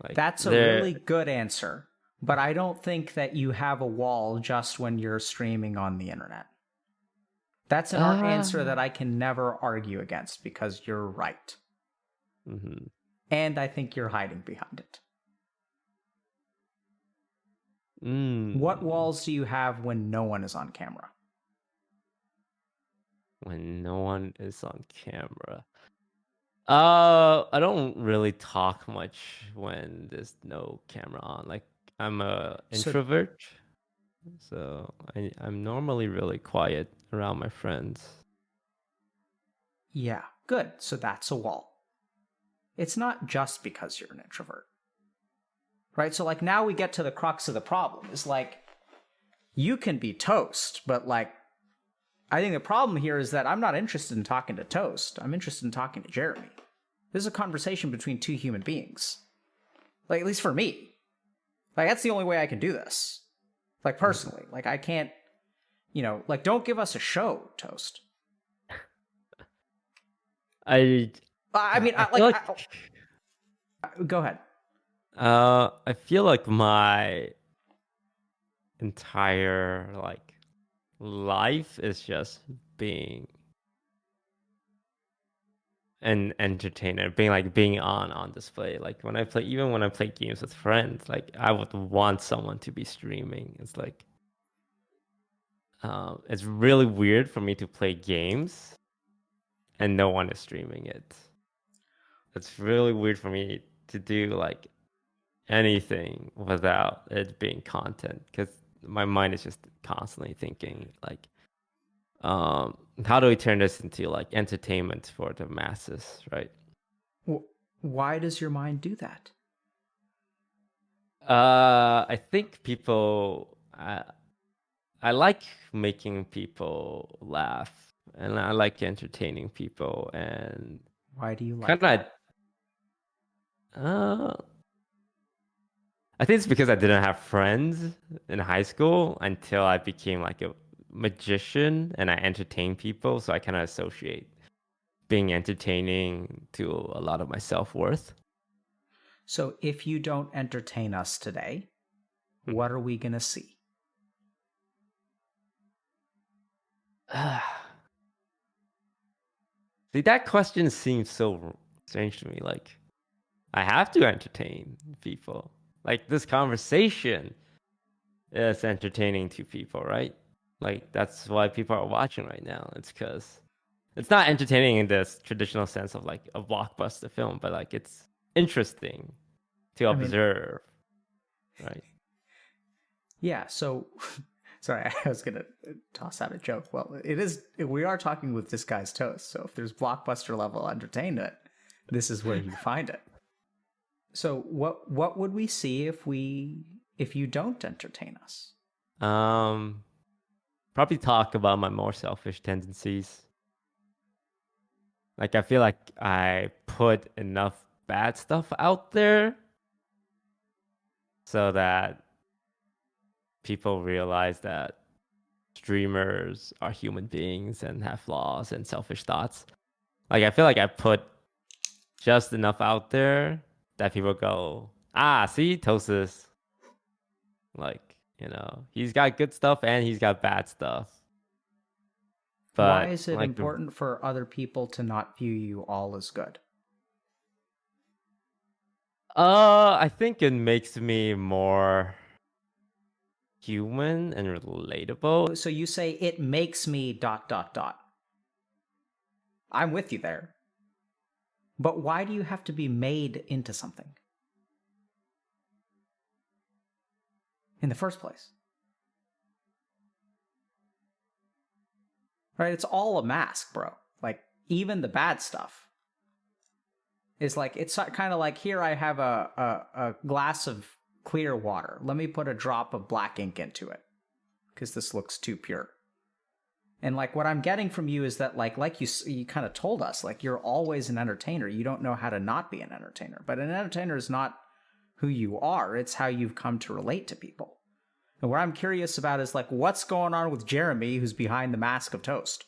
Like That's a there really good answer, but I don't think that you have a wall just when you're streaming on the internet. That's an answer that ah I can never argue against because you're right. mhm. And I think you're hiding behind it. What Mm, walls do you have when no one is on camera? when no one is on camera. I don't really talk much when there's no camera on. Like I'm a So, introvert, so I'm normally really quiet around my friends. yeah, good. So that's a wall. It's not just because you're an introvert, right? So, like, now we get to the crux of the problem is like, you can be Toast, but like, I think the problem here is that I'm not interested in talking to Toast. I'm interested in talking to Jeremy. This is a conversation between two human beings. Like, at least for me. Like, that's the only way I can do this. Like, Mhm. personally. Like, I can't, like, don't give us a show, Toast. I I mean, I feel like go ahead. I feel like my entire like life is just being an entertainer, being on display. Like even when I play games with friends, like I would want someone to be streaming. It's like it's really weird for me to play games and no one is streaming it. It's really weird for me to do like anything without it being content because my mind is just constantly thinking like how do we turn this into like entertainment for the masses, right? Why does your mind do that? I think people I like making people laugh and I like entertaining people and Why do you kind like of that? uh I think it's because I didn't have friends in high school until I became like a magician and I entertain people, so I kind of associate being entertaining to a lot of my self-worth. So, if you don't entertain us today, what are we going to see? See, that question seems so strange to me. Like, I have to entertain people. Like, this conversation is entertaining to people, right? Like, that's why people are watching right now. It's because it's not entertaining in this traditional sense of like a blockbuster film, but like it's interesting to I mean, observe, right? yeah, so sorry, I was going to toss out a joke. Well, we are talking with Disguised Toast, so if there's blockbuster level entertainment, this is where you find it. So, what would we see if you don't entertain us? Um, Probably talk about my more selfish tendencies. Like I feel like I put enough bad stuff out there so that people realize that streamers are human beings and have flaws and selfish thoughts. Like I feel like I put just enough out there that people go, ah, see, Tosis, like, he's got good stuff and he's got bad stuff. Why But is it like important for other people to not view you all as good? I think it makes me more human and relatable. So you say it makes me dot dot dot. I'm with you there. But why do you have to be made into something in the first place? Right? It's all a mask, bro. Like, even the bad stuff is like, it's kind of like, here I have a glass of clear water. Let me put a drop of black ink into it because this looks too pure. And like what I'm getting from you is that like you kind of told us, like you're always an entertainer. You don't know how to not be an entertainer. But an entertainer is not who you are. It's how you've come to relate to people. And what I'm curious about is like what's going on with Jeremy, who's behind the mask of Toast.